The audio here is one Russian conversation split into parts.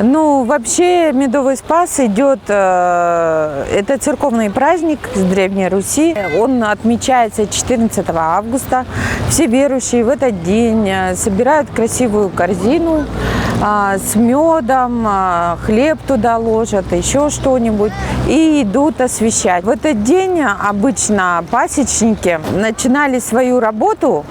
Ну, вообще Медовый Спас идет, это церковный праздник с Древней Руси. Он отмечается 14 августа. Все верующие в этот день собирают красивую корзину с медом, хлеб туда ложат, еще что-нибудь, и идут освещать. В этот день обычно пасечники начинали свою работу,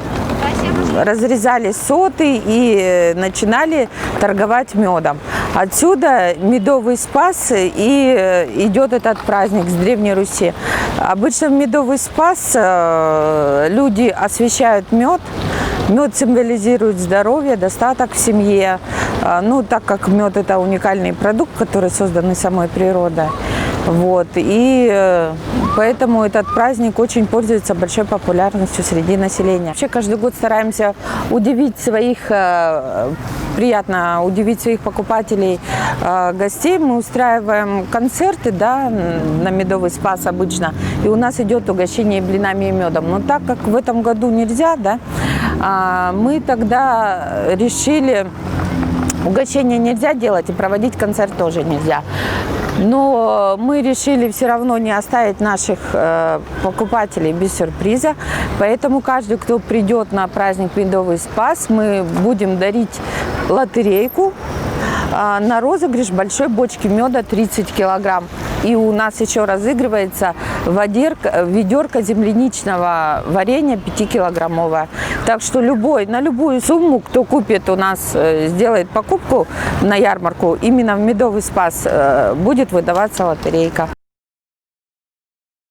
разрезали соты и начинали торговать медом. Отсюда Медовый Спас и идет этот праздник с Древней Руси. Обычно в Медовый Спас люди освещают мед. Мед символизирует здоровье, достаток в семье. Ну, так как мед – это уникальный продукт, который создан самой природой. Вот. И поэтому этот праздник очень пользуется большой популярностью среди населения. Вообще каждый год стараемся удивить приятно удивить своих покупателей, гостей. Мы устраиваем концерты, да, на Медовый Спас обычно. И у нас идет угощение блинами и медом. Но так как в этом году нельзя, да, мы тогда решили, угощение нельзя делать и проводить концерт тоже нельзя. Но мы решили все равно не оставить наших покупателей без сюрприза. Поэтому каждый, кто придет на праздник Медовый Спас, мы будем дарить лотерейку на розыгрыш большой бочки меда 30 килограмм. И у нас еще разыгрывается ведерко земляничного варенья 5-килограммовое. Так что на любую сумму, кто купит у нас, сделает покупку на ярмарку, именно в Медовый Спас будет выдаваться лотерейка.